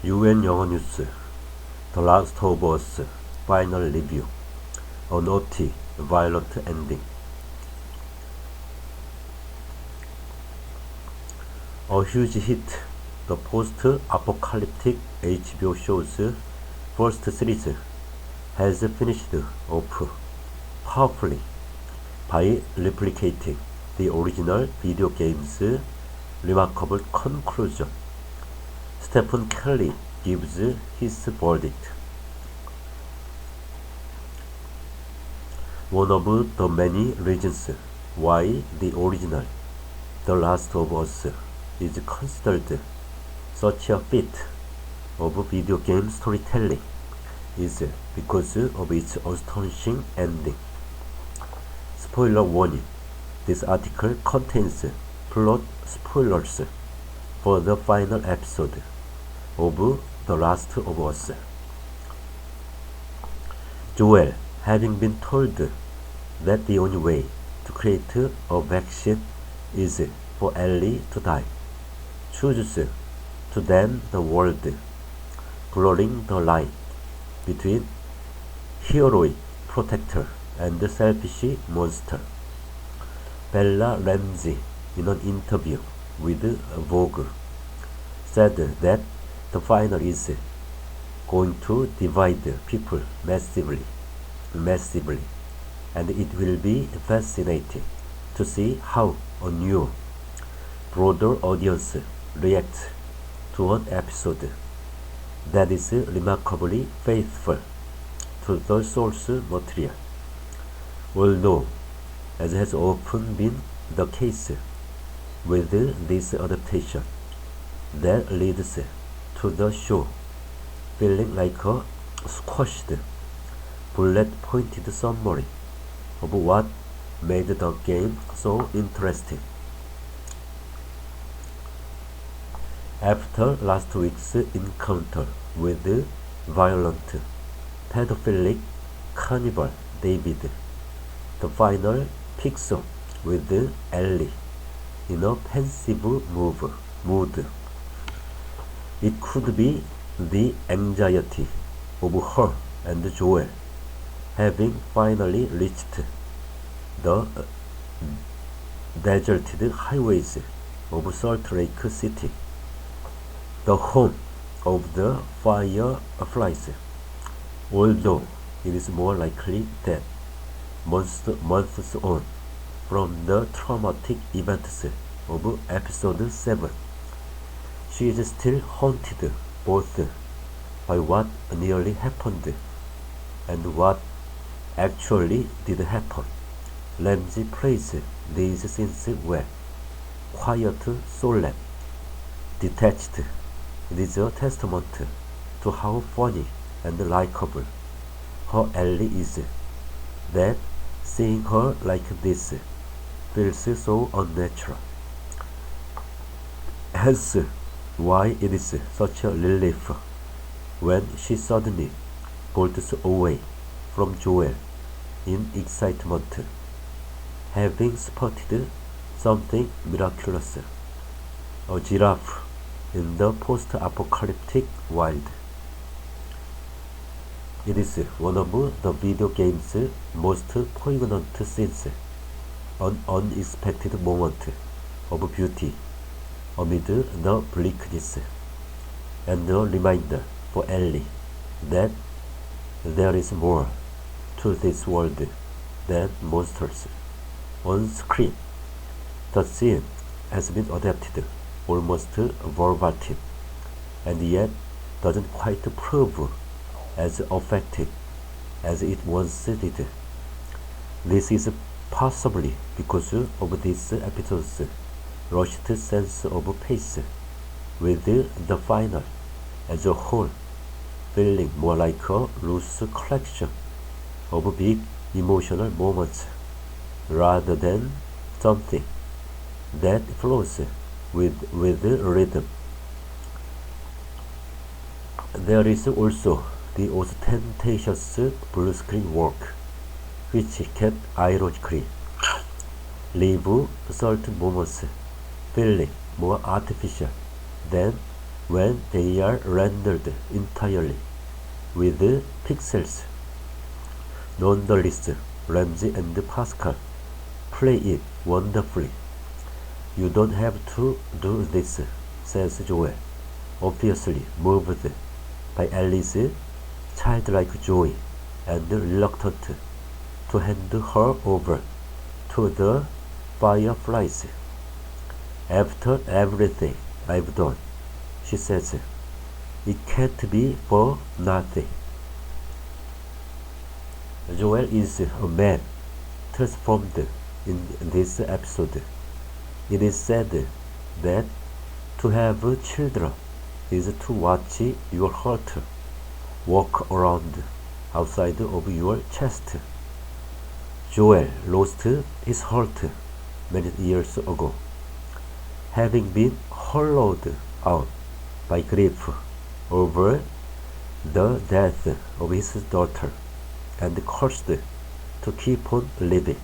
UN 영어뉴스 The Last of Us Final Review A knotty, violent ending. A huge hit, the post-apocalyptic HBO show's first series has finished off powerfully by replicating the original video game's remarkable conclusion. Stephen Kelly gives his verdict. One of the many reasons why the original The Last of Us is considered such a feat of video game storytelling is because of its astonishing ending. Spoiler warning: this article contains plot spoilers for the final episode of The Last of Us. Joel, having been told that the only way to create a vaccine is for Ellie to die, chooses to damn the world, blurring the line between heroic protector and selfish monster. Bella Ramsey, in an interview with Vogue, said that the final is going to divide people massively, and it will be fascinating to see how a new, broader audience reacts to an episode that is remarkably faithful to the source material. Although, as has often been the case with this adaptation, that leads to the show feeling like a squashed, bullet-pointed summary of what made the game so interesting. After last week's encounter with violent, pedophilic cannibal David, the final picks up with Ellie in a pensive mood. It could be the anxiety of her and Joel having finally reached the deserted highways of Salt Lake City, the home of the Fireflies, although it is more likely that months on from the traumatic events of episode 7, she is still haunted both by what nearly happened and what actually did happen. Ramsey plays these scenes well. Quiet, solemn, detached. It is a testament to how funny and likable her Ellie is, that seeing her like this feels so unnatural. Hence why it is such a relief when she suddenly bolts away from Joel in excitement, having spotted something miraculous, a giraffe in the post-apocalyptic wild. It is one of the video game's most poignant scenes, an unexpected moment of beauty amid the bleakness, and a reminder for Ellie that there is more to this world than monsters. On screen, the scene has been adapted almost verbatim, and yet doesn't quite prove as effective as it once did. This is possibly because of this episode's rushed sense of pace, with the final as a whole feeling more like a loose collection of big emotional moments rather than something that flows with rhythm. There is also the ostentatious blue screen work, which can ironically leave certain moments feeling more artificial than when they are rendered entirely with pixels. Nonetheless, Ramsey and Pascal play it wonderfully. You don't have to do this, says Joel, obviously moved by Ellie's childlike joy and reluctant to hand her over to the fireflies. After everything I've done, she says, it can't be for nothing. Joel is a man transformed in this episode. It is said that to have children is to watch your heart walk around outside of your chest. Joel lost his heart many years ago, having been hollowed out by grief over the death of his daughter and cursed to keep on living.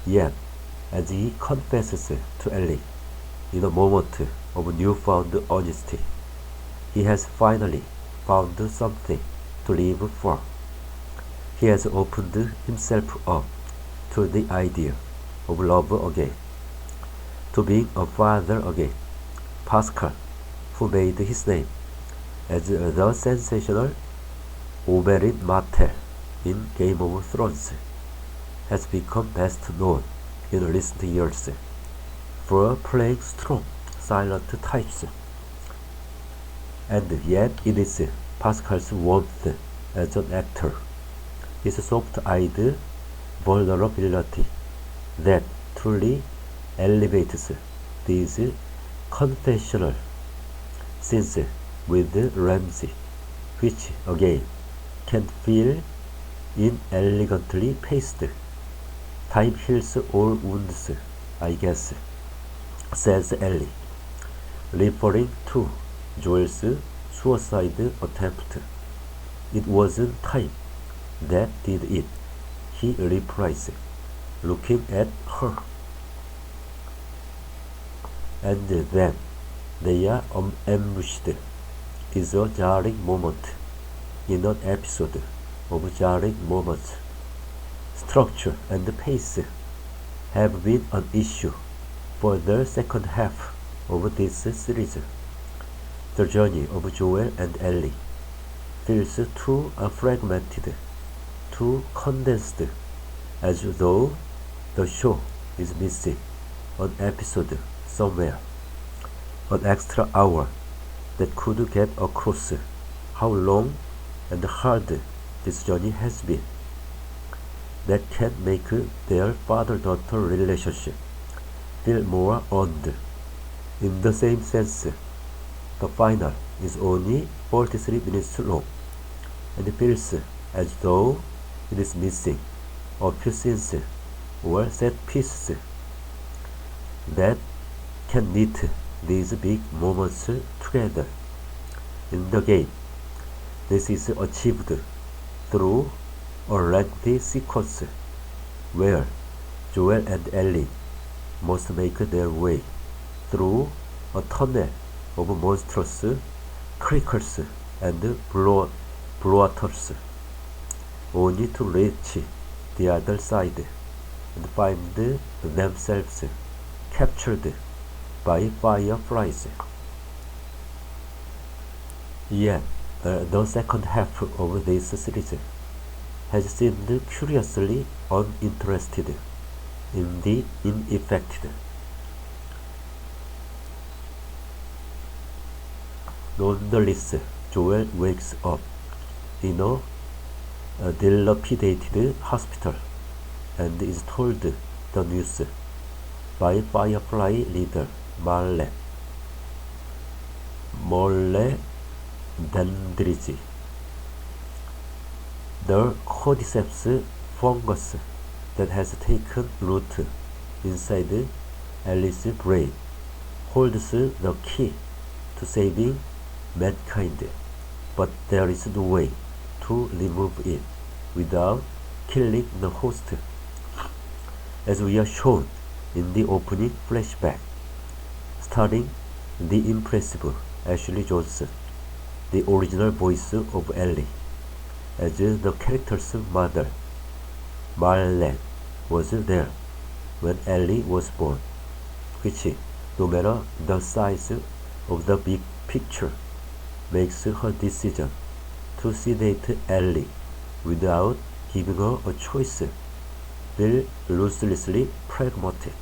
Yet, as he confesses to Ellie in a moment of newfound honesty, he has finally found something to live for. He has opened himself up to the idea of love again, to being a father again. Pascal, who made his name as the sensational Oberyn Martell in Game of Thrones, has become best known in recent years for playing strong, silent types. And yet it is Pascal's warmth as an actor, his soft-eyed vulnerability, that truly elevates these confessional scenes with Ramsey, which again can feel inelegantly paced. Time heals all wounds, I guess, says Ellie, referring to Joel's suicide attempt. It wasn't time that did it, he replies, looking at her. And then they are ambushed is a jarring moment in an episode of jarring moments. Structure and pace have been an issue for the second half of this series. The journey of Joel and Ellie feels too fragmented, too condensed, as though the show is missing an episode somewhere, an extra hour that could get across how long and hard this journey has been, that can make their father-daughter relationship feel more earned. In the same sense, the final is only 43 minutes long, and it feels as though it is missing a few scenes or set pieces that can knit these big moments together. In the game, this is achieved through a lengthy sequence where Joel and Ellie must make their way through a tunnel of monstrous creatures and bloaters, only to reach the other side and find themselves captured by fireflies. Yet, the second half of this series has seemed curiously uninterested in the unaffected. Nonetheless, Joel wakes up in a dilapidated hospital and is told the news by Firefly leader Marle Dandridge. The cordyceps fungus that has taken root inside Ellie's brain holds the key to saving mankind, but there is no way to remove it without killing the host, as we are shown in the opening flashback, starring the impressive Ashley Johnson, the original voice of Ellie, as the character's mother, Marlene, was there when Ellie was born, which, no matter the size of the big picture, makes her decision to sedate Ellie without giving her a choice feel ruthlessly pragmatic.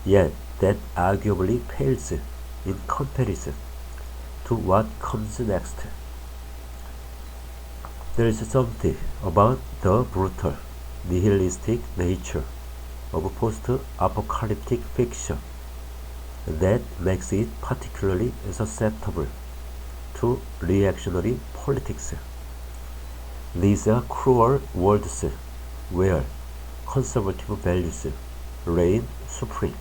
Yet that arguably pales in comparison to what comes next. There is something about the brutal, nihilistic nature of post-apocalyptic fiction that makes it particularly susceptible to reactionary politics. These are cruel worlds where conservative values reign supreme.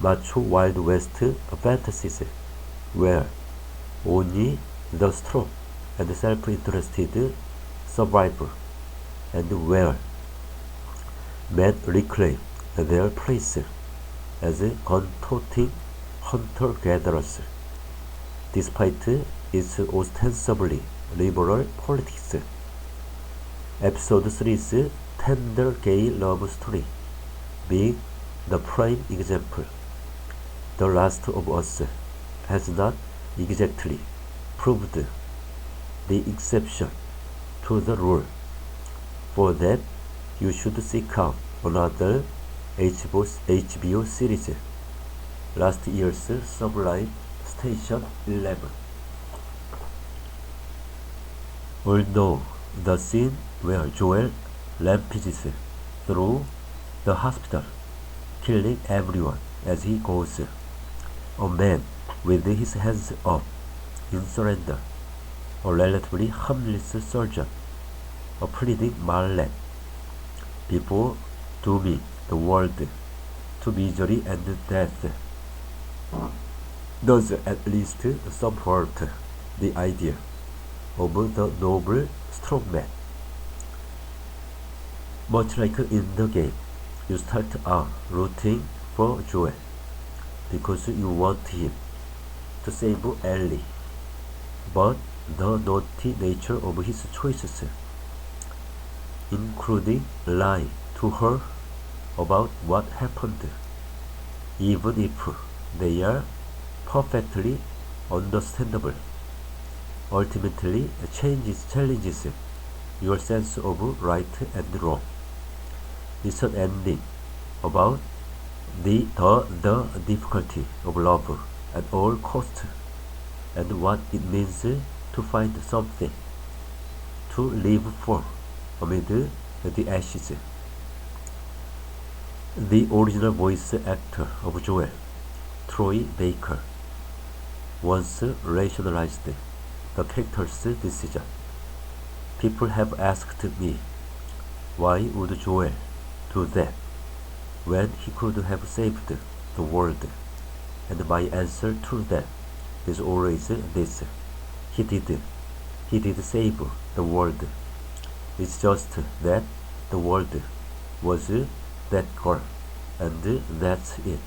Macho Wild West fantasies where only the strong and self-interested survive, and where men reclaim their place as gun-toting hunter-gatherers. Despite its ostensibly liberal politics, Episode 3's tender gay love story being the prime example, The Last of Us has not exactly proved the exception to the rule. For that, you should seek out another HBO series, last year's Sublime Station 11. Although the scene where Joel rampages through the hospital, killing everyone as he goes, a man with his hands up in surrender, a relatively harmless surgeon, a pleading Marlene, before dooming the world to misery and death, does at least support the idea of the noble strongman. Much like in the game, you start out rooting for Joel because you want him to save Ellie, but the naughty nature of his choices, including lying to her about what happened, even if they are perfectly understandable, ultimately challenges your sense of right and wrong. It's an ending about the difficulty of love at all costs and what it means to find something to live for amid the ashes. The original voice actor of Joel, Troy Baker, once rationalized the character's decision. People have asked me, why would Joel do that when he could have saved the world? And my answer to that is always this: he did save the world. It's just that the world was that girl, and that's it.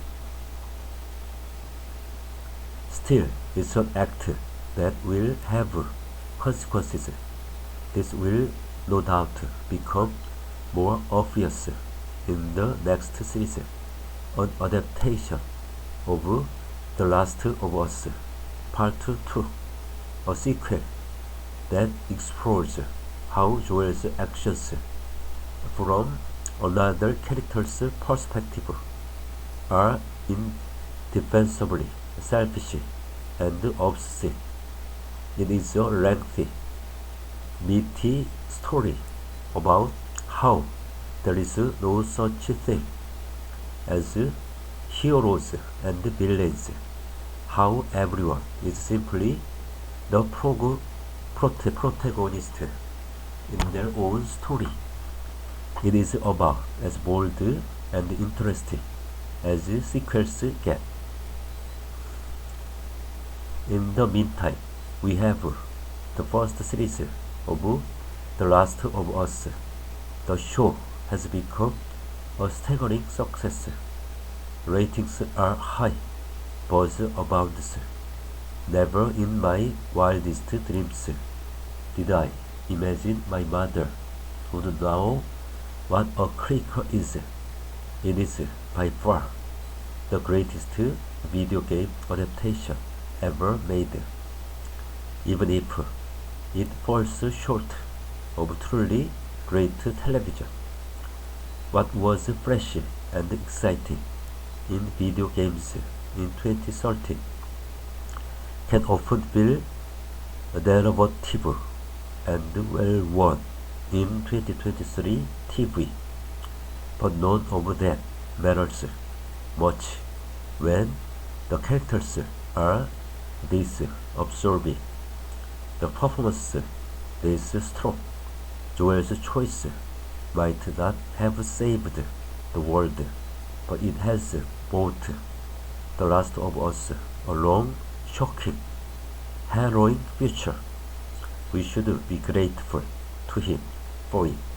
Still, it's an act that will have consequences. This will no doubt become more obvious in the next series, an adaptation of The Last of Us Part 2, a sequel that explores how Joel's actions from another character's perspective are indefensibly selfish and obscene. It is a lengthy, meaty story about how there is no such thing as heroes and villains, how everyone is simply the protagonist in their own story. It is about as bold and interesting as sequels get. In the meantime, we have the first series of The Last of Us. The show has become a staggering success. Ratings are high, buzz abounds, Never in my wildest dreams did I imagine my mother would know what a clicker is. It is by far the greatest video game adaptation ever made, even if it falls short of truly great television. What was fresh and exciting in video games in 2013 can often feel derivative and well-worn in 2023 TV, but none of that matters much when the characters are this absorbing, the performance this strong. Joel's choice might not have saved the world, but it has brought The Last of Us a long, shocking, harrowing future. We should be grateful to him for it.